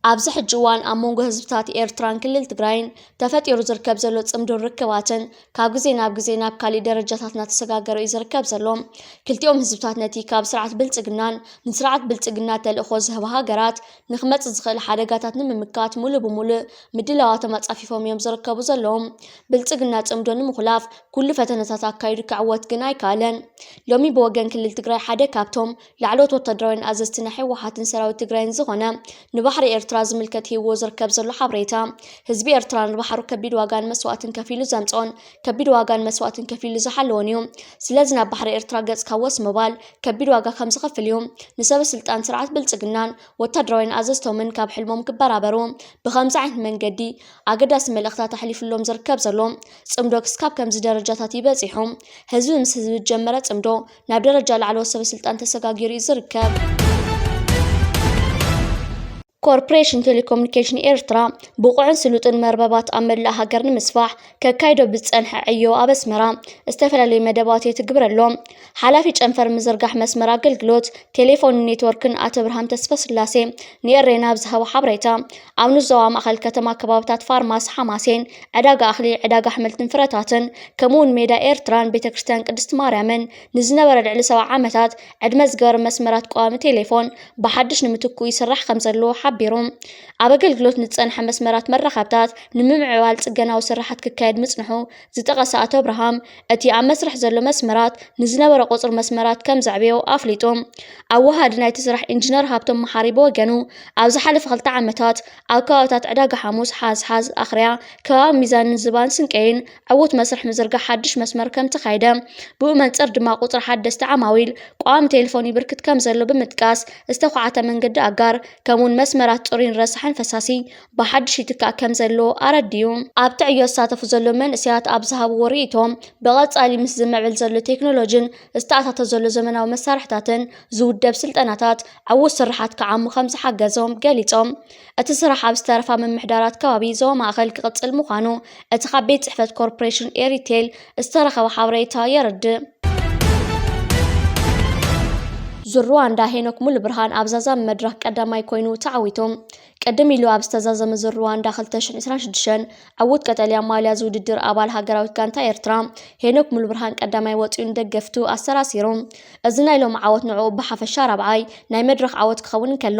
ኣብዚ ሕጂ እዋን ኣብ መንጎ ህዝብታት ኤርትራን ክልል ትግራይን ተፈጢሩ ዝርከብ ዘሎ ጽምዶ ርክባትን ካብ ግዜ ናብ ካሊእ ደረጃታት እናተሰጋገረ እዩ ዝርከብ ዘሎ ክልቲኦም ህዝብታት ነቲ ካብ ስርዓት ብልጽግናን ንስርዓት ብልጽግና ተልእኾ ዝህባ ሃገራት ንኽመጽእ ዝኽእል ሓደጋታት ንምምካት ሙሉእ ብሙሉእ ምድላዋቶም ኣጻፊፎም እዮም ዝርከቡ ዘለዎም ብልጽግና ጽምዶ ንምኽላፍ ኩሉ ፈተነታት ኣካይዱ ክዕወት ግን ኣይከኣለን ሎሚ ብወገን ክልል ትግራይ ሓደ ካብቶም ላዕለዎት ወተሃደራውያን ኣዘዝቲ ናይ ህወሓትን ሰራዊት ትግራይን ዝኾነ ንባሕሪ ኤርትራ ዝምልከት ሂቦ ዝርከብ ዘሎ ሓበሬታ ህዝቢ ኤርትራ ንባሕሩ ከቢድ ዋጋን መስዋዕትን ከፊሉ ዘምጾን ከቢድ ዋጋን መስዋዕትን ከፊሉ ዝሓለወን እዩ ስለዚ ናብ ባሕሪ ኤርትራ ገጽ ካወስ ምባል ከቢድ ዋጋ ከም ዝኸፍል እዩ ንሰበ ስልጣን ስርዓት ብልጽግናን ወተሃደራውያን ኣዘዝቶምን ካብ ሕልሞም ክበራበሩ ብኸምዚ ዓይነት መንገዲ ኣገዳሲ መልእኽትታት ኣሕሊፉሎም ዝርከብ ዘሎ ጽምዶ ክስካብ ከምዚ ደረጃታት ይበጺሑ ህዝቢ ምስ ህዝቢ ጀመረ ጽምዶ ናብ ደረጃ ላዕለዎት ሰበ ስልጣን ተሰጋጊሩ እዩ ዝርከብ ኮርፖሬሽን ቴሌኮሙኒኬሽን ኤርትራ ብቑዕን ስሉጥን መርበባት ኣብ መላእ ሃገር ንምስፋሕ ከካይዶ ብዝጸንሐ ዕዮ ኣብ ኣስመራ ዝተፈላለዩ መደባት ትግብረሎም ሓላፊ ጨንፈር ምዝርጋሕ መስመር ኣገልግሎት ቴሌፎንን ኔትወርክን ኣቶ ብርሃን ተስፋስላሴ ንኤሬና ብዝሃቦ ሓበሬታ ኣብ ንዞባ ማእኸል ከተማ ከባብታት ፋርማስ ሓማሴን ዕዳጋ እኽሊ ዕዳጋ ኣሕምልትን ፍረታትን ከምኡውን ሜዳ ኤርትራን ቤተክርስትያን ቅድስቲ ማርያምን ንዝነበረ ልዕሊ 70 ዓመታት ዕድመ ዝገበረ መስመራት ቋሚ ቴሌፎን ብሓድሽ ንምትኩ ይስራሕ ከም ዘለዎ ሓቢሮም ኣብ ኣገልግሎት ንጸንሐ መስመራት መራኸብታት ንምምዕባል ጽገናዊ ስራሓት ክካየድ ምጽንሑ ዝጠቐሰ ኣቶ ብርሃም እቲ ኣብ መስርሕ ዘሎ መስመራት ንዝነበረ ቁጽር መስመራት ከም ዘዕብዮ ኣፍሊጦም ኣብ ወሃዲ ናይቲ ስራሕ ኢንጂነር ሃብቶም መሓሪ ብወገኑ ኣብ ዝሓለፈ 2 ዓመታት ኣብ ከባብታት ዕዳጋ ሓሙስ ሓዝሓዝ ኣኽርያ ከባቢ ሚዛን ዝባን ስንቀይን ዕዉት መስርሕ ምዝርጋሕ ሓድሽ መስመር ከም ተኻይደ ብኡ መንጽር ድማ ቁጽሪ ሓደስቲ ዓማዊል ቋሚ ቴሌፎን ይብርክት ከም ዘሎ ብምጥቃስ ዝተኳዓተ መንገዲ ኣጋር ከምኡውን መስመራት ጽሩይን ረሳሕን ፈሳሲ ብሓድሽ ይትካእ ከም ዘሎ ኣረድዩ ኣብ ትዕዮ ዝሳተፉ ዘሎ መንእስያት ኣብ ዝሃብዎ ርእይቶም ብቐጻሊ ምስ ዝምዕብል ዘሎ ቴክኖሎጅን ዝተኣታተ ዘሎ ዘመናዊ መሳርሕታትን ዝውደብ ስልጠናታት ዕዉት ስራሓት ክዓሙ ከም ዝሓገዞም ገሊጾም እቲ ስራሕ ኣብ ዝተረፋ ምምሕዳራት ከባቢ ዞባ ማእኸል ክቕጽል ምዃኑ እቲ ካብ ቤት ጽሕፈት ኮርፖሬሽን ኤሪቴል ዝተረኸበ ሓበሬታ የርድእ ዙሩዋንዳ ሄኖክ ሙሉ ብርሃን ኣብ ዛዛም መድረኽ ቀዳማይ ኮይኑ ተዓዊቶም ቀደም ኢሉ ኣብ ዝተዛዘመ ዙሩዋንዳ 2026 ዕዉት ቀጠልያ ማልያ ዝውድድር ኣባል ሃገራዊት ጋንታ ኤርትራ ሄኖክ ሙሉ ብርሃን ቀዳማይ ወፂኡን ደገፍቱ ኣሰራሲሮም እዚ ናይ ሎም ዓወት ንዑ ብሓፈሻ ራብዓይ ናይ መድረኽ ዓወት ክኸውን ከሎ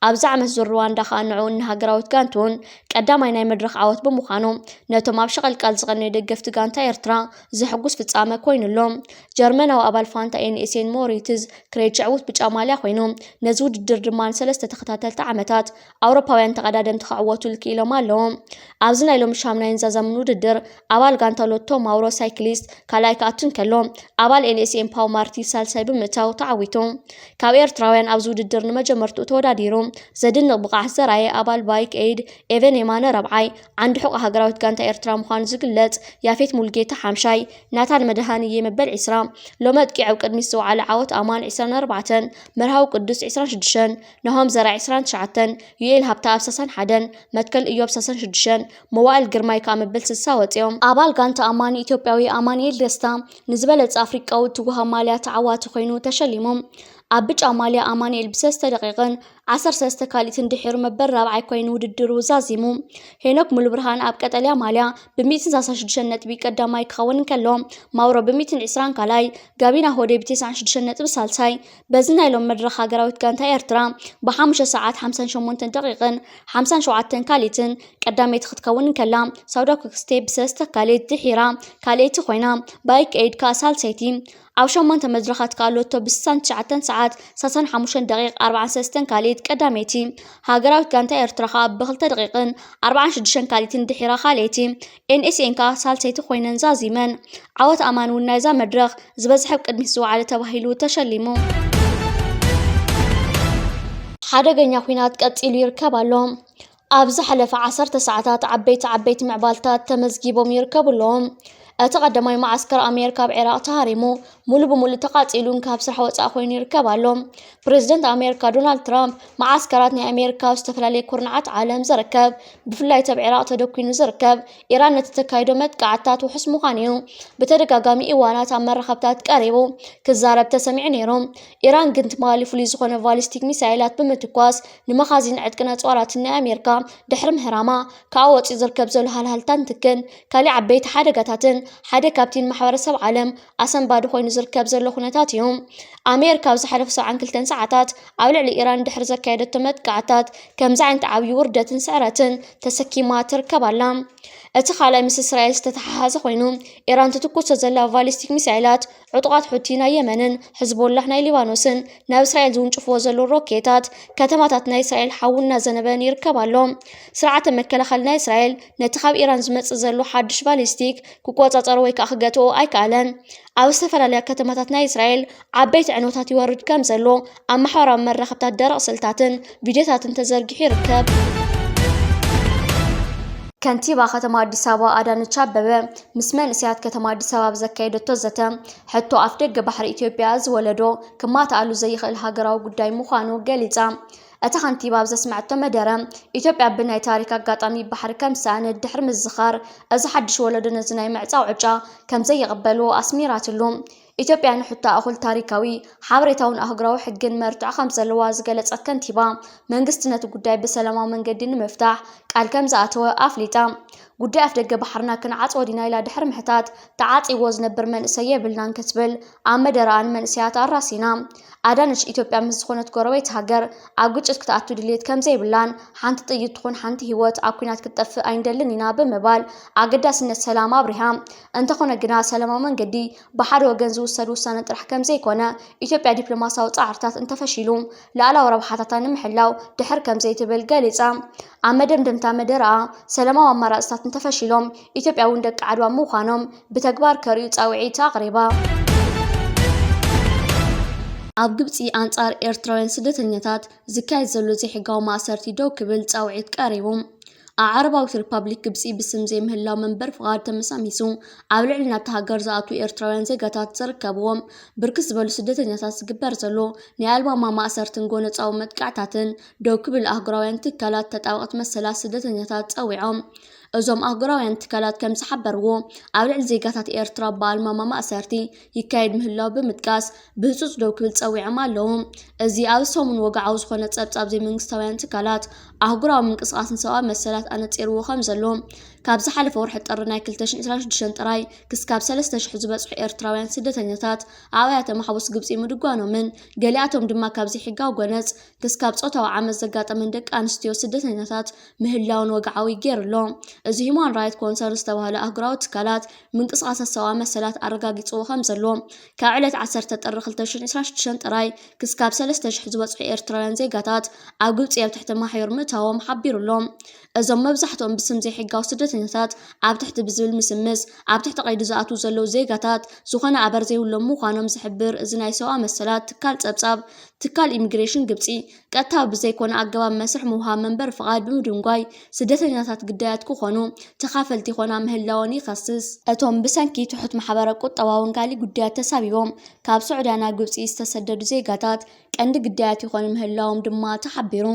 ኣብዚ ዓመት ዙሩዋንዳ ከዓ ንዑ ንሃገራዊት ጋንቱን ቀዳማይ ናይ መድረኽ ዓወት ብምዃኑ ነቶም ኣብ ሸቐልቃል ዝቐነዩ ደገፍቲ ጋንታ ኤርትራ ዝሕጉስ ፍጻመ ኮይኑሎም ጀርመናዊ ኣባል ፋንታ ኤንኤስኤን ሞሪትዝ ክሬጅ ዕዉት ብጫ ማልያ ኮይኑ ነዚ ውድድር ድማ ንሰለስተ ተኸታተልቲ ዓመታት ኣውሮፓውያን ተቐዳደምቲ ክዕወቱ ልክኢሎም ኣለዎም ኣብዚ ናይ ሎም ሻምናይን ዛዛምን ውድድር ኣባል ጋንታ ሎቶ ማውሮ ሳይክሊስት ካልኣይ ክኣቱን ከሎ ኣባል ኤንኤስኤን ፓው ማርቲ ሳልሳይ ብምእታው ተዓዊቱ ካብ ኤርትራውያን ኣብዚ ውድድር ንመጀመርትኡ ተወዳዲሩ ዘድንቕ ብቕዓት ዘርኣየ ኣባል ባይክ ኤድ ኤቨን የማነ ረብዓይ ዓንዲ ሕቑ ሃገራዊት ጋንታ ኤርትራ ምዃኑ ዝግለጽ ያፌት ሙልጌታ ሓምሻይ ናታን መድሃንየ መበል 20 ሎሚ ኣጥቂዕ ቅድሚት ዝወዓለ ዓወት ኣማን 24 መርሃዊ ቅዱስ 26 ነሆም ዘርኣይ 29 ዩኤል ሃብታ ኣብ 61 መትከል ኢዮብ 66 መዋእል ግርማይ ካብ መበል 60 ወፂኦም ኣባል ጋንታ ኣማኒ ኢትዮጵያዊ ኣማንኤል ደስታ ንዝበለጸ ኣፍሪቃዊ ትጉሃ ማልያ ተዓዋቲ ኮይኑ ተሸሊሞም ኣብ ብጫ ማልያ ኣማንኤል ብ3 ደቂቕን 13 ካሊትን ድሒሩ መበል ራብዓይ ኮይኑ ውድድሩ ዛዚሙ ሄኖክ ሙሉ ብርሃን ኣብ ቀጠልያ ማልያ ብ136 ነጥቢ ቀዳማይ ክኸውን ከሎ ማውሮ ብ120 ካልኣይ ጋቢና ሆዴ ብ96 ነጥቢ ሳልሳይ በዚ ናይ ሎም መድረኽ ሃገራዊት ጋንታ ኤርትራ ብ5 ሰዓት 58 ደቂቕን 57 ካሊትን ቀዳመይቲ ክትከውን ከላ ሳውዳ ኮክስቴ ብ3 ካሊት ድሒራ ካልአይቲ ኮይና ባይክ ኤድ ካ ሳልሰይቲ ኣብ 8 መድረኻት ካልኦቶ ብ9 ሰዓት 35 ደቂቕ 43 ካሊት ቀዳመይቲ ሃገራዊት ጋንታ ኤርትራ ብ2 ደቂቕን 46 ካሊትን ድሒራ ካልአይቲ ኤንኤስኤን ካ ሳልሰይቲ ኮይነን ዛዚመን ዓወት ኣማን እውን ናይዛ መድረኽ ዝበዝሐ ቅድሚት ዝወዓለ ተባሂሉ ተሸሊሙ ሓደገኛ ኩናት ቀፂሉ ይርከብ ኣሎ ኣብዚ ሓለፈ 10 ሰዓታት ዓበይቲ ምዕባልታት ተመዝጊቦም ይርከብሎም እቲ ቀዳማይ ማዓስከር ኣሜሪካ ብዕራቅ ተሃሪሙ ሙሉ በሙሉ ተቃጺሉን ካብ ስራሕ ወጻኢ ኮይኑ ይርከብ ኣሎ። ፕሬዝደንት ኣሜሪካ ዶናልድ ትራምፕ ማዓስከራት ናይ ኣሜሪካ ዝተፈላለዩ ኩርናዓት ዓለም ዝርከብ ብፍላይ ኣብ ኢራቅ ተደኪኑ ዝርከብ ኢራን ነቲ ተካይዶ መጥቃዕትታት ውሕስ ምዃኑ እዩ ብተደጋጋሚ እዋናት ኣብ መራኸብታት ቀሪቡ ክዛረብ ተሰሚዑ ነይሩ። ኢራን ግን ትማሊ ፍሉይ ዝኾነ ባሊስቲክ ሚሳይላት ብምትኳስ ንመኻዚን ዕጥቂ ነጽዋራት ናይ ኣሜሪካ ድሕሪ ምህራማ ካብ ወፂ ዝርከብ ዘሎ ሃልሃልታን ትክን ካልእ ዓበይቲ ሓደጋታትን ሓደ ካብቲ ማሕበረሰብ ዓለም ኣሰንባዲ ኮይኑ ዝርከብ ዘሎ ኩነታት እዩ። ኣሜሪካ ኣብ ዝሓለፉ 72 ሰዓታት ኣብ ልዕሊ ኢራን ድሕሪ ዘካየደቶ መጥቃዕትታት ከምዚ ዓይነት ዓብዪ ውርደትን ስዕረትን ተሰኪማ ትርከብ ኣላ። እቲ ካልኣይ ምስ እስራኤል ዝተተሓሓዘ ኮይኑ ኢራን ትትኩሶ ዘላ ባሊስቲክ ሚሳይላት ዕጡቃት ሑቲ ናይ የመንን ሕዝቦላህ ናይ ሊባኖስን ናብ እስራኤል ዝውንጭፍዎ ዘሎ ሮኬታት ከተማታት ናይ እስራኤል ሓዊ እናዘነበን ይርከብ ኣሎ። ስርዓተ መከላኸሊ ናይ እስራኤል ነቲ ካብ ኢራን ዝመጽእ ዘሎ ሓድሽ ባሊስቲክ ክቆጻጸሮ ወይ ከዓ ክገትኦ ኣይከኣለን። ኣብ ዝተፈላለያ ከተማታት ናይ እስራኤል ዓበይቲ ዕንወታት ይወርድ ከም ዘሎ ኣብ ማሕበራዊ መራኸብታት ደረቕ ስልታትን ቪድዮታትን ተዘርጊሑ ይርከብ። ከንቲባ ከተማ አዲስ አበባ አዳነች አበበ ምስ መንእሰያት ከተማ አዲስ አበባ ዘካየደቶ ዘተ ሕቶ ኣፍ ደገ ባሕሪ ኢትዮጵያ ዝወለዶ ክማተኣሉ ዘይኽእል ሃገራዊ ጉዳይ ምዃኑ ገሊጻ እታ ከንቲባ ኣብ ዘስማዕቶ መደረ ኢትዮጵያ ብናይ ታሪክ አጋጣሚ ባሕሪ ከም ሰኣነት ድሕሪ ምዝኻር እዚ ሓድሽ ወለዶ ነዚ ናይ ምዕፃው ዕጫ ከም ዘይቕበሉ ኣስሚራትሉ ኢትዮጵያ ንሕቶ እኹል ታሪካዊ ሓበሬታውን ኣህጉራዊ ሕግን መርትዖ ከም ዘለዋ ዝገለጸት ከንቲባ መንግስቲ ነቲ ጉዳይ ብሰላማዊ መንገዲ ንምፍታሕ ቃል ከም ዝኣተወ ኣፍሊጣ ጉዳይ ኣፍ ደገ ባሕርና ክንዓጽዎ ዲና ኢላ ድሕሪ ምሕታት ተዓጺዎ ዝነብር መንእሰይ የብልናን ክትብል ኣብ መደረኣን መንእሰያት ኣራሲና ኣዳነች ኢትዮጵያ ምስ ዝኾነት ጎረቤት ሃገር ኣብ ግጭት ክትኣቱ ድሌት ከም ዘይብላን ሓንቲ ጥይት ትኹን ሓንቲ ህይወት ኣብ ኩናት ክትጠፍእ ኣይንደልን ኢና ብምባል ኣገዳስነት ሰላም ኣብሪሃ እንተኾነ ግና ሰላማዊ መንገዲ ብሓደ ወገን ዝውሰድ ውሳነ ጥራሕ ከም ዘይኮነ ኢትዮጵያ ዲፕሎማስያዊ ጻዕርታት እንተፈሺሉ ላዕላዊ ረብሓታታ ንምሕላው ድሕር ከም ዘይትብል ገሊጻ ኣብ መደምደምታ መደረኣ ሰላማዊ ኣማራጽታት እንተፈሺሎም ኢትዮጵያ እውን ደቂ ዓድዋ ምዃኖም ብተግባር ከርእዩ ጻውዒት ኣቕሪባ ኣብ ግብፂ አንጻር ኤርትራውያን ስደተኛታት ዝካየድ ዘሎ ዘይሕጋዊ ማእሰርቲ ደው ክብል ጻውዒት ቀሪቡ ኣብ ዓረባዊት ሪፓብሊክ ግብፂ ብስም ዘይምህላው መንበር ፍቃድ ተመሳሚሱ ኣብ ልዕሊ ናብቲ ሃገር ዝኣቱ ኤርትራውያን ዜጋታት ዝርከብዎም ብርክት ዝበሉ ስደተኛታት ዝግበር ዘሎ ናይ ኣልባማ ማእሰርትን ጎነፃዊ መጥቃዕታትን ደው ክብል ኣህጉራውያን ትካላት ተጣበቕቲ መሰላት ስደተኛታት ፀዊዖም እዞም ኣህጉራውያን ትካላት ከም ዝሓበርዎ ኣብ ልዕሊ ዜጋታት ኤርትራ ብኣልማማ ማእሰርቲ ይካየድ ምህላው ብምጥቃስ ብህፁፅ ደው ክብል ፀዊዖም ኣለዉ እዚ ኣብ ሰሙን ወግዓዊ ዝኾነ ፀብጻብ ዘይመንግስታውያን ትካላት ኣህጉራዊ ምንቅስቃስን ሰብኣዊ መሰላት ኣነፂርዎ ከም ዘሎ ካብ ዝሓለፈ ወርሒ ጥሪ ናይ 2026 ጥራይ ክስካብ 3000 ዝበፅሑ ኤርትራውያን ስደተኛታት ኣብ ኣብያተ ማሕቡስ ግብፂ ምድጓኖምን ገሊኣቶም ድማ ካብ ዘይሕጋዊ ጎነፅ ክስካብ ፆታዊ ዓመት ዘጋጠመን ደቂ ኣንስትዮ ስደተኛታት ምህላውን ወግዓዊ ገይሩሎ እዚ ሂውማን ራይት ኮንሰርን ዝተባህለ ኣህጉራዊ ትካላት ምንቅስቃሳት ሰብኣዊ መሰላት ኣረጋጊፅዎ ከም ዘሎ ካብ ዕለት 10 ጥሪ 2026 ጥራይ ክስካብ 3000 ዝበፅሑ ኤርትራውያን ዜጋታት ኣብ ግብፂ ኣብ ትሕቲ ማሕበር ምእታዎም ሓቢሩሎም እዞም መብዛሕትኦም ብስም ዘይሕጋዊ ስደተኛታት ኣብ ትሕቲ ብዝብል ምስምስ ኣብ ትሕቲ ቀይዲ ዝኣትዉ ዘለዉ ዜጋታት ዝኾነ ኣበር ዘይብሎም ምዃኖም ዝሕብር እዚ ናይ ሰብኣዊ መሰላት ትካል ፀብጻብ ትካል ኢሚግሬሽን ግብፂ ቀጥታዊ ብዘይኮነ ኣገባብ መስርሕ ምውሃብ መንበር ፍቃድ ብምድንጓይ ስደተኛታት ግዳያት ክኾኑ ተኻፈልቲ ይኾና ምህላወን ይኸስስ እቶም ብሰንኪ ትሑት ማሕበረ ቁጠባውን ካሊእ ጉዳያት ተሳቢቦም ካብ ሱዑዳን ናብ ግብፂ ዝተሰደዱ ዜጋታት ቀንዲ ግዳያት ይኾኑ ምህላዎም ድማ ተሓቢሩ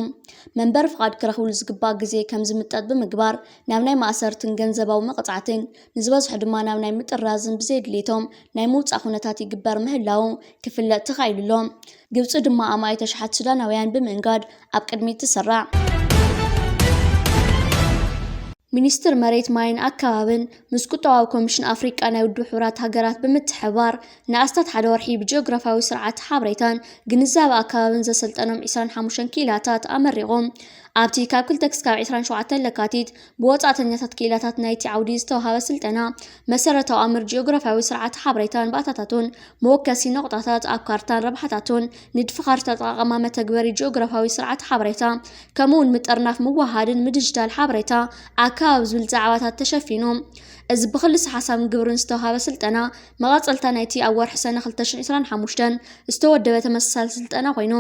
መንበር ፍቃድ ክረኽብሉ ዝግባእ ግዜ ከም ዝምጠጥ ብምግባር ናብ ናይ ማእሰርትን ገንዘባዊ መቕፃዕትን ንዝበዝሑ ድማ ናብ ናይ ምጥራዝን ብዘይድሌቶም ናይ ምውፃእ ኩነታት ይግበር ምህላው ክፍለጥ ተኻኢሉሎም ግብፂ ድማ ኣማይ ተሽሓት ሱዳናውያን ብምእንጋድ ኣብ ቅድሚት ትስራዕ ሚኒስትር መሬት ማይን ኣከባብን ምስ ቁጠባዊ ኮሚሽን ኣፍሪቃ ናይ ውድብ ሕብራት ሃገራት ብምትሕብባር ንኣስታት ሓደ ወርሒ ብጂኦግራፋዊ ስርዓት ሓበሬታን ግንዛቤ ኣከባብን ዘሰልጠኖም 25 ኪላታት ኣመሪቖም ኣብቲ ካብ 2 ክሳብ 27 ለካቲት ብወፃእተኛታት ኪላታት ናይቲ ዓውዲ ዝተዋሃበ ስልጠና መሰረታዊ ኣምር ጂኦግራፋዊ ስርዓት ሓበሬታን ባእታታቱን መወከሲ ነቑጣታት ኣብ ካርታን ረብሓታቱን ንድፊ ካርታ ኣጠቓቕማ መተግበሪ ጂኦግራፋዊ ስርዓት ሓበሬታ ከምኡውን ምጥርናፍ ምዋሃድን ምድጅታል ሓበሬታ ኣከባቢ ዝብል ዛዕባታት ተሸፊኖም እዚ ብክልሲ ሓሳብን ግብርን ዝተዋሃበ ስልጠና መቐፀልታ ናይቲ ኣብ ወርሒ ሰነ 2025 ዝተወደበ ተመሳሳሊ ስልጠና ኮይኑ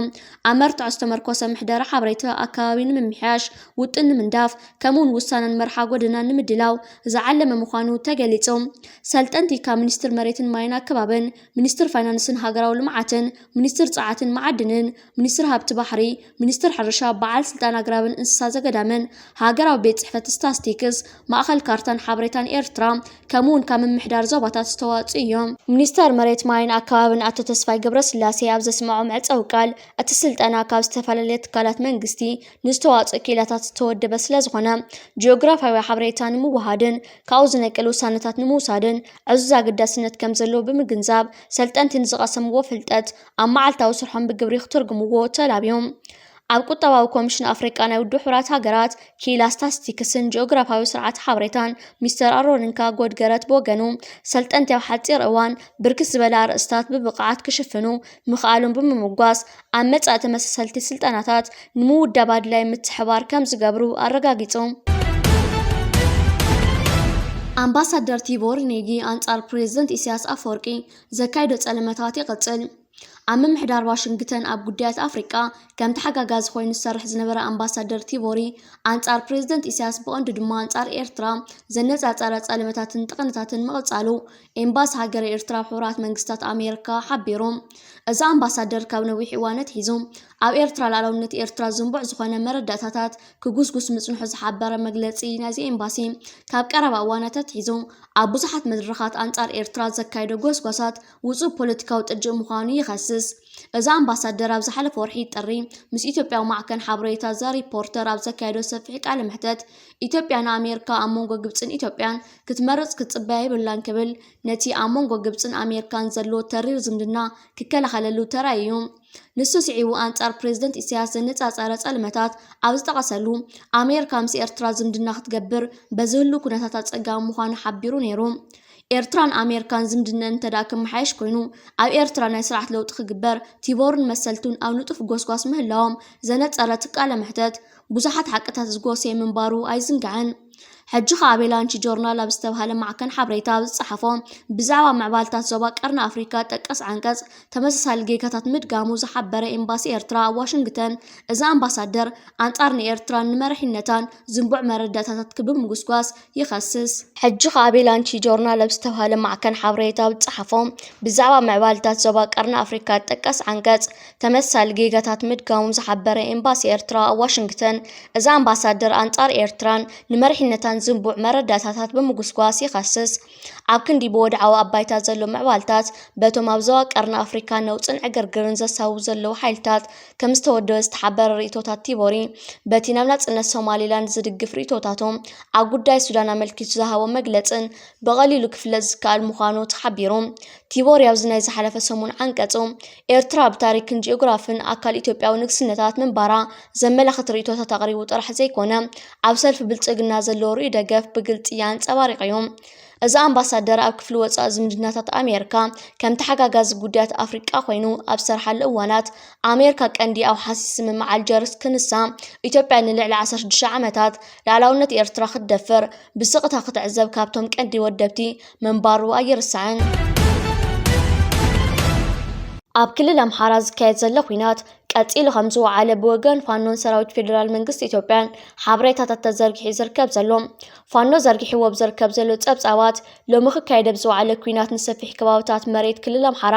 ኣብ መርትዖ ዝተመርኮሰ ምሕደራ ሓበሬታ ኣከባቢ ንምምሕያሽ ውጥን ንምንዳፍ ከምኡን ውሳነን መርሓ ጎደና ንምድላው ዝዓለመ ምዃኑ ተገሊጾም ሰልጠንቲ ካብ ሚኒስትር መሬትን ማይን ኣከባብን ሚኒስትር ፋይናንስን ሃገራዊ ልምዓትን ሚኒስትር ጸዓትን መዓድንን ሚኒስትር ሃብቲ ባሕሪ ሚኒስትር ሕርሻ በዓል ስልጣን ኣግራብን እንስሳ ዘገዳምን ሃገራዊ ቤት ጽሕፈት ስታስቲክስ ማእኸል ካርታን ሓበሬታን ኤርትራ ከምኡን ካብ ምምሕዳር ዞባታት ዝተዋጽኡ እዮም ሚኒስተር መሬት ማይን ኣከባብን ኣቶ ተስፋይ ገብረስላሴ ኣብ ዘስምዖ መዕፀዊ ቃል እቲ ስልጠና ካብ ዝተፈላለየ ትካላት መንግስቲ ንዝተዋጽኡ ኪላታት ዝተወደበ ስለ ዝኾነ ጂኦግራፋዊ ሓበሬታ ንምውሃድን ካብኡ ዝነቀል ውሳነታት ንምውሳድን ዕዙዝ ኣገዳስነት ከም ዘለዎ ብምግንዛብ ሰልጠንቲ ንዝቐሰምዎ ፍልጠት ኣብ መዓልታዊ ስርሖም ብግብሪ ክትርጉምዎ ተላብዮም ኣብ ቁጠባዊ ኮሚሽን ኣፍሪቃ ናይ ውድብ ሕብራት ሃገራት ኪላ ስታስቲክስን ጂኦግራፋዊ ስርዓት ሓበሬታን ሚስተር ኣሮንንካ ጎድገረት ብወገኑ ሰልጠንቲ ኣብ ሓፂር እዋን ብርክት ዝበለ ኣርእስታት ብብቕዓት ክሽፍኑ ምኽኣሎም ብምምጓስ ኣብ መጻኢ ተመሳሰልቲ ስልጠናታት ንምውዳብ ኣድላይ ምትሕብባር ከም ዝገብሩ ኣረጋጊጾም ኣምባሳደር ቲቦር ኔጊ ኣንጻር ፕሬዝደንት ኢሳያስ ኣፈወርቂ ዘካይዶ ጸለመታት ይቕጽል ኣብ ምምሕዳር ዋሽንግተን ኣብ ጉዳያት ኣፍሪቃ ከም ተሓጋጋዚ ኮይኑ ዝሰርሕ ዝነበረ ኣምባሳደር ቲቦሪ ኣንጻር ፕሬዝደንት ኢሳያስ ብቐንዱ ድማ ኣንጻር ኤርትራ ዘነጻጸረ ጸለመታትን ጥቕንታትን ምቕጻሉ ኤምባሲ ሃገረ ኤርትራ ሕብራት መንግስታት ኣሜሪካ ሓቢሮም እዚ ኣምባሳደር ካብ ነዊሕ እዋነት ሒዙ ኣብ ኤርትራ ላዕላውነት ኤርትራ ዝንቡዕ ዝኾነ መረዳእታታት ክጉስጉስ ምጽንሑ ዝሓበረ መግለጺ ናይዚ ኤምባሲ ካብ ቀረባ እዋናት ሒዙ ኣብ ብዙሓት መድረኻት ኣንጻር ኤርትራ ዘካይዶ ጎስጓሳት ውጹእ ፖለቲካዊ ጥጅእ ምዃኑ ይኸስስ እዚ ኣምባሳደር ኣብ ዝሓለፈ ወርሒ ጥሪ ምስ ኢትዮጵያዊ ማዕከን ሓበሬታ ዘሪፖርተር ኣብ ዘካየዶ ሰፊሕ ቃለ መሕተት ኢትዮጵያን ኣሜሪካ ኣብ መንጎ ግብፅን ኢትዮጵያን ክትመርጽ ክትጽበያ ይብላን ክብል ነቲ ኣብ መንጎ ግብፅን ኣሜሪካን ዘለዎ ተሪር ዝምድና ክከላኸለሉ ተራእዩ ንሱ ስዒቡ ኣንጻር ፕሬዝደንት ኢሳያስ ዘነጻጸረ ጸልመታት ኣብ ዝጠቐሰሉ ኣሜሪካ ምስ ኤርትራ ዝምድና ክትገብር በዝህሉ ኩነታት ኣጸጋሚ ምዃኑ ሓቢሩ ነይሩ ኤርትራን ኣሜሪካን ዝምድነን እንተዳ ክመሓየሽ ኮይኑ ኣብ ኤርትራ ናይ ስርዓት ለውጢ ክግበር ቲቦርን መሰልቱን ኣብ ንጡፍ ጎስጓስ ምህላዎም ዘነጸረ ቃለ መሕተት ብዙሓት ሓቅታት ዝጎሰየ ምንባሩ ኣይዝንጋዕን ሕጂ ከኣቤላንቺ ጆርናል ኣብ ዝተባሃለ ማዕከን ሓበሬታ ዝጸሓፎ ብዛዕባ ምዕባልታት ዞባ ቀርኒ ኣፍሪካ ጠቀስ ዓንቀጽ ተመሳሳሊ ጌጋታት ምድጋሙ ዝሓበረ ኤምባሲ ኤርትራ ኣብ ዋሽንግተን እዚ ኣምባሳደር ኣንጻር ንኤርትራ ንመሪሕነታን ዝንቡዕ መረዳእታታት ብምጉስጓስ ይኸስስ ሕጂ ከኣቤላንቺ ጆርናል ኣብ ዝተባሃለ ማዕከን ሓበሬታ ዝጸሓፎ ብዛዕባ ምዕባልታት ዞባ ቀርኒ ኣፍሪካ ጠቀስ ዓንቀጽ ተመሳሳሊ ጌጋታት ምድጋሙ ዝሓበረ ኤምባሲ ኤርትራ ኣብ ዋሽንግተን እዚ ኣምባሳደር ኣንጻር ኤርትራን ንመሪሕነታን ዝንቡዕ መረዳእታታት ብምጉስጓስ ይኸስስ ኣብ ክንዲ ብወድዓዊ ኣባይታ ዘሎ ምዕባልታት በቶም ኣብ ዞባ ቀርኒ ኣፍሪካ ነውፅን ዕግርግርን ዘሳውቡ ዘለዉ ሓይልታት ከም ዝተወደበ ዝተሓበረ ርእቶታት ቲቦሪ በቲ ናብ ናጽነት ሶማሊላንድ ዝድግፍ ርእቶታቶም ኣብ ጉዳይ ሱዳን ኣመልኪቱ ዝሃቦ መግለጽን ብቐሊሉ ክፍለጥ ዝከኣል ምዃኑ ተሓቢሩ ቲቦሪ ኣብዚ ናይ ዝሓለፈ ሰሙን ዓንቀጹ ኤርትራ ብታሪክን ጂኦግራፍን ኣካል ኢትዮጵያዊ ንግስነታት ምንባራ ዘመላኽት ርእቶታት ኣቕሪቡ ጥራሕ ዘይኮነ ኣብ ሰልፊ ብልጽግና ዘለዎ ርእዩ ደገፍ ብግልፂ ያንጸባሪቑ እዮም እዚ ኣምባሳደር ኣብ ክፍሊ ወጻኢ ዝምድናታት ኣሜሪካ ከም ተሓጋጋዚ ጉዳያት ኣፍሪቃ ኮይኑ ኣብ ዝሰርሓሉ እዋናት ኣሜሪካ ቀንዲ ኣብ ሓሲስ ስምምዕ ኣልጀርስ ክንሳ ኢትዮጵያ ንልዕሊ 16 ዓመታት ላዕላውነት ኤርትራ ክትደፍር ብስቕታ ክትዕዘብ ካብቶም ቀንዲ ወደብቲ መንባሩ ኣይርስዕን ኣብ ክልል ኣምሓራ ዝካየድ ዘሎ ኩናት ቀፂሉ ከም ዝወዓለ ብወገን ፋኖን ሰራዊት ፌደራል መንግስቲ ኢትዮጵያን ሓበሬታታት ተዘርጊሑ ዝርከብ ዘሎ ፋኖ ዘርጊሕዎ ብዝርከብ ዘሎ ጸብጻባት ሎሚ ክካየድ ብዝወዓለ ኩናት ንሰፊሕ ከባቢታት መሬት ክልል ኣምሓራ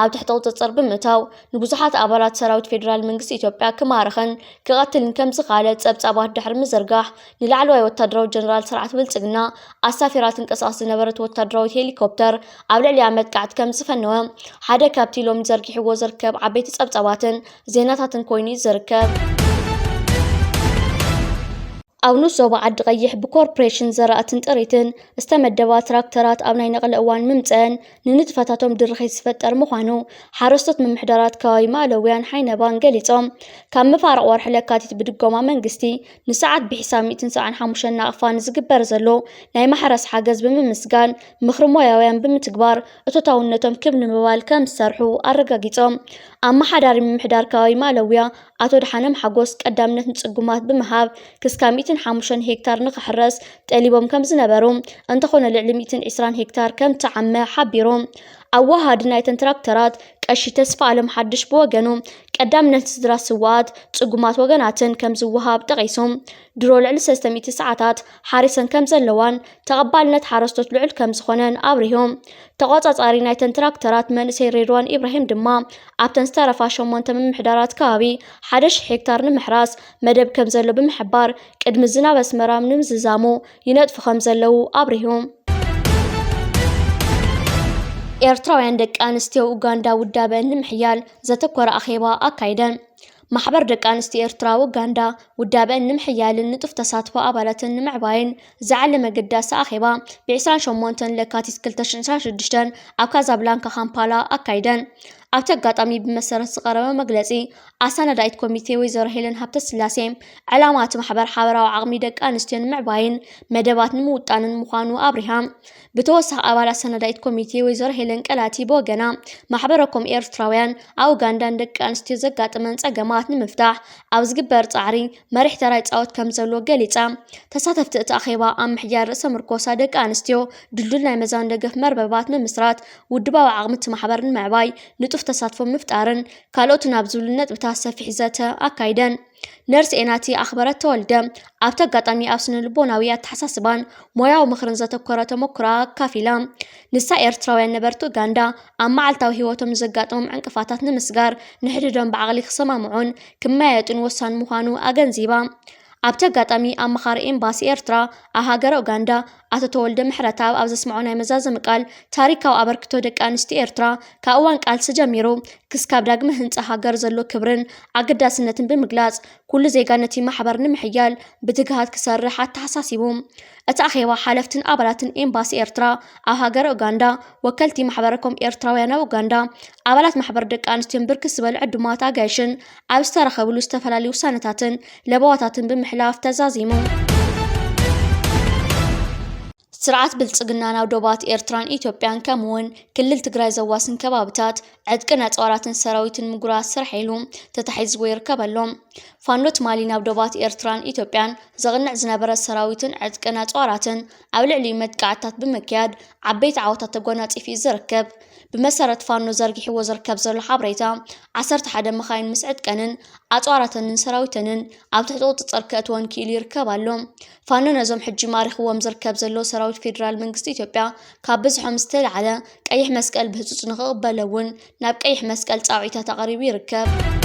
ኣብ ትሕቲ ቁፅፅር ብምእታው ንብዙሓት ኣባላት ሰራዊት ፌደራል መንግስቲ ኢትዮጵያ ክማርኽን ክቐትልን ከም ዝኻለ ጸብጻባት ድሕሪ ምዝርጋሕ ንላዕለዋይ ወታደራዊ ጀነራል ስርዓት ብልጽግና ኣሳፊራ ትንቀሳቐስ ዝነበረት ወታደራዊት ሄሊኮፕተር ኣብ ልዕሊ መጥቃዕቲ ከም ዝፈነወ ሓደ ካብቲ ሎሚ ዘርጊሕዎ ዝርከብ ዓበይቲ ጸብጻባትን ዜናታትን ኮይኑ ዝርከብ ኣብ ንስ ዞባ ዓዲ ቀይሕ ብኮርፖሬሽን ዘራእትን ጥሪትን ዝተመደባ ትራክተራት ኣብ ናይ ነቐለ እዋን ምምፅአን ንንጥፈታቶም ድርኺ ዝፈጠር ምዃኑ ሓረስቶት ምምሕዳራት ከባቢ ማእለውያን ሓይነባን ገሊፆም ካብ ምፋርቕ ወርሒ ለካቲት ብድጎማ መንግስቲ ንሰዓት ብሒሳብ 175 ናቕፋ ንዝግበር ዘሎ ናይ ማሕረስ ሓገዝ ብምምስጋን ምኽሪ ሞያውያን ብምትግባር እቶታውነቶም ክብ ንምባል ከም ዝሰርሑ ኣረጋጊፆም ኣመሓዳሪ ምምሕዳር ከባቢ ማእለውያ ኣቶ ድሓነም ሓጎስ ቀዳምነት ንጽጉማት ብምሃብ ክስካብ 105 ሄክታር ንኽሕረስ ጠሊቦም ከም ዝነበሩ እንተኾነ ልዕሊ 120 ሄክታር ከም ተዓመ ሓቢሮም أوهاد نايتن تراكترات قشي تسفى على محدش بوغنو قدام نتسدرا سوات تقومات وغناتن كم زوهاب تغيسهم درول على 600 ساعات حارسا كم زلوان تقبالنت حارستوت لعل كم زخونن أبريهم تقاطع عاري نايتن تراكترات من سيريروان إبراهيم دما عبتن ستارفا شمونت من محدارات كابي حدش هكتار نمحراس مدب كم زلو بمحبار قدم الزنا بس مرام نمززامو ينطف خمزلو أبريهم ኤርትራውያን ደቂ ኣንስትዮ ኡጋንዳ ውዳበ ንምሕያል ዘተኮረ ኣኼባ ኣካይደን ማሕበር ደቂ ኣንስትዮ ኤርትራ ኡጋንዳ ውዳበ ንምሕያልን ንጡፍ ተሳትፎ ኣባላትን ንምዕባይን ዝዓለመ ገዳሲ ኣኼባ ብ28 ለካቲት 2026 ኣብ ካዛብላንካ ካምፓላ ኣካይደን ኣብቲ ኣጋጣሚ ብመሰረት ዝቐረበ መግለጺ ኣሰናዳኢት ኮሚቴ ወይዘሮ ሄለን ሃብተስላሴ ዕላማት ማሕበር ሓበራዊ ዓቕሚ ደቂ ኣንስትዮ ንምዕባይን መደባት ንምውጣንን ምዃኑ ኣብሪሃም ብተወሳኺ ኣባል ኣሰናዳኢት ኮሚቴ ወይዘሮ ሄለን ቀላቲ ብወገና ማሕበረኮም ኤርትራውያን ኣብ ኡጋንዳን ደቂ ኣንስትዮ ዘጋጥመን ፀገማት ንምፍታሕ ኣብ ዝግበር ፃዕሪ መሪሕ ተራ ይፃወት ከም ዘለዎ ገሊፃ ተሳተፍቲ እቲ ኣኼባ ኣብ ምሕያር ርእሰ ምርኮሳ ደቂ ኣንስትዮ ድልዱል ናይ መዛን ደገፍ መርበባት ንምስራት ውድባዊ ዓቕሚ እቲ ማሕበር ንምዕባይ ንጡፍ ተሳትፎ ምፍጣርን ካልኦት ናብ ዝብሉ ነጥብታት ሰፊሕ ዘተ ኣካይደን ነርስ ኤናቲ ኣኽበረት ተወልደ ኣብቲ ኣጋጣሚ ኣብ ስነ ልቦናዊ ኣተሓሳስባን ሞያዊ ምክርን ዘተኮረ ተመኩራ ካፊላ ንሳ ኤርትራውያን ነበርቲ ኡጋንዳ ኣብ መዓልታዊ ሂወቶም ዘጋጥሞም ዕንቅፋታት ንምስጋር ንሕድዶም ብዓቕሊ ክሰማምዑን ክመያየጡን ወሳኒ ምዃኑ ኣገንዚባ ኣብቲ ኣጋጣሚ ኣመኻሪ ኤምባሲ ኤርትራ ኣብ ሃገረ ኡጋንዳ ኣቶ ተወልደ ምሕረታብ ኣብ ዘስምዖ ናይ መዛዘሚ ቃል ታሪካዊ ኣበርክቶ ደቂ ኣንስትዮ ኤርትራ ካብ እዋን ቃልሲ ጀሚሩ ክስካብ ዳግመ ህንፃ ሃገር ዘሎ ክብርን ኣገዳስነትን ብምግላጽ ኩሉ ዜጋ ነቲ ማሕበር ንምሕያል ብትግሃት ክሰርሕ ኣተሓሳሲቡ እቲ ኣኼባ ሓለፍትን ኣባላትን ኤምባሲ ኤርትራ ኣብ ሃገረ ኡጋንዳ ወከልቲ ማሕበረኮም ኤርትራውያን ኣብ ኡጋንዳ ኣባላት ማሕበር ደቂ ኣንስትዮን ብርክስ ዝበሉ ዕዱማት ኣጋይሽን ኣብ ዝተረኸብሉ ዝተፈላለዩ ውሳነታትን ለበዋታትን ብምሕላፍ ተዛዚሙ ስርዓት ብልጽግና ናብ ዶባት ኤርትራን ኢትዮጵያን ከምውን ክልል ትግራይ ዘዋስን ከባብታት ዕጥቅን ኣጽዋራትን ሰራዊትን ምጉራት ስርሒሉ ተታሒዝዎ ይርከበሎም ፋኖት ማሊ ናብ ዶባት ኤርትራን ኢትዮጵያን ዘቕንዕ ዝነበረ ሰራዊትን ዕጥቅን ኣጽዋራትን ኣብ ልዕሊ መጥቃዕታት ብምክያድ ዓበይቲ ዓወታት ተጎናጺፉ ዝርከብ بمسارة فانو زرقي حوو زركب زرل حبريتا عسرت حدا مخاين مسعدكنن أطوارتنن سراويتنن أو تحتو تتركت وان كيلي يركبالو فانو نزوم حجي ماريخ هو مزركب زرلو سراويت فيدرال منقست إثيوبيا كابزحو مستل على كأيح مسكال بهزوز نغقبالون ناب كأيح مسكال تعويتا تقريبي يركب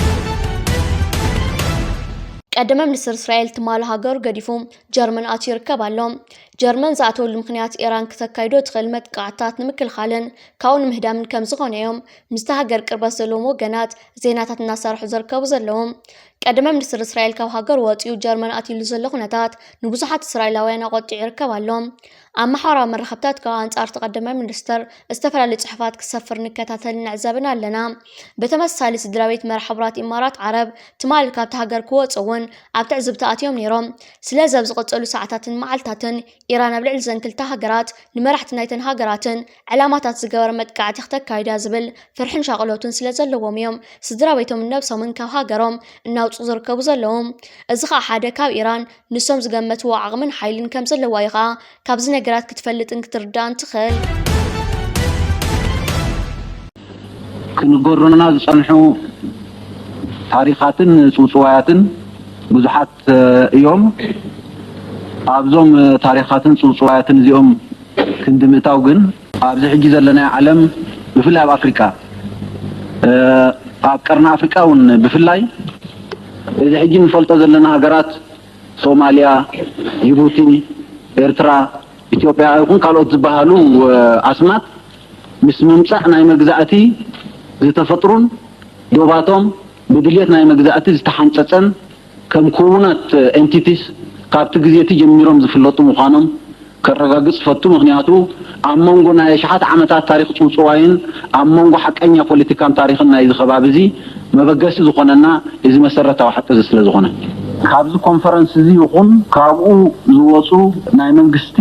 قدم منستر إسرائيل تمال هاجر قديفهم جرمن أطير كبالهم جرمن زعتوا المخنيات إيران كتكايدو تخل متقاعدات نمكل خالن كون مهدام من كم زغونيهم مستهجر كرباس لهم وجنات زينات الناس حزر كوزر لهم قدم منستر إسرائيل كو هاجر واتيو جرمن أطيل زلخناتات نبوزحات إسرائيلاوين قطع يركبالهم أما حرام مرحبتات كانت أرتقدم منستر استفر لصحفات كسفر نكتاتل نعزبنا لنا بتمثال سدراويت مرحبرات إمارات عرب تمال كابت هاجر كوت أون عم تعزب تأتيهم نيرم سلازب زقطلو ساعات معلتاتن إيران بلعل زنكلتا هاجرات نمرحت نايتن هاجراتن علامات زجور متقاعد يختك كايدا زبل فرحن شغلوتن سلازلوهم يوم سدراويتهم النفسهم من كاو هاجرهم إنه تصدر كوزلهم إزخا حدا كاو إيران نسوم زجمت وعغ من حيلن كم زلوايغا كابزنا جرات كتفلت إنك تردان تخل كنقرنا صنحو تاريخاتن صوصواتن بزحات يوم أبزوم تاريخاتن صوصواتن زيوم كندمتاوجن أبزح جزء لنا عالم بفلاي أفريقيا أبكرنا أفريقيا ون بفلاي إذا حجي نفلت لنا هجرات صوماليا جيبوتي إرترا إثيوبيا يكون قالوا تزبهالو أسمات مسممصح ناي مجزاتي زتفطرون دوباتهم بدليت ناي مجزاتي زتحنصصن كم كونات انتيتيس كابت غزيتي جميروم زفلطو مخانم كرغاغص فتو مخنياتو امونغو ناي شحات عمتات تاريخ صوصواين امونغو حقኛ ፖለቲካም ታሪኽና ይዝኸባብዚ መበገስ ዝኾነና እዚ መሰረታዊ ሓቂ ስለዝኾነ ካብዚ ኮንፈረንስ እዚ ይኹን ካብኡ ዝወፁ ናይ መንግስቲ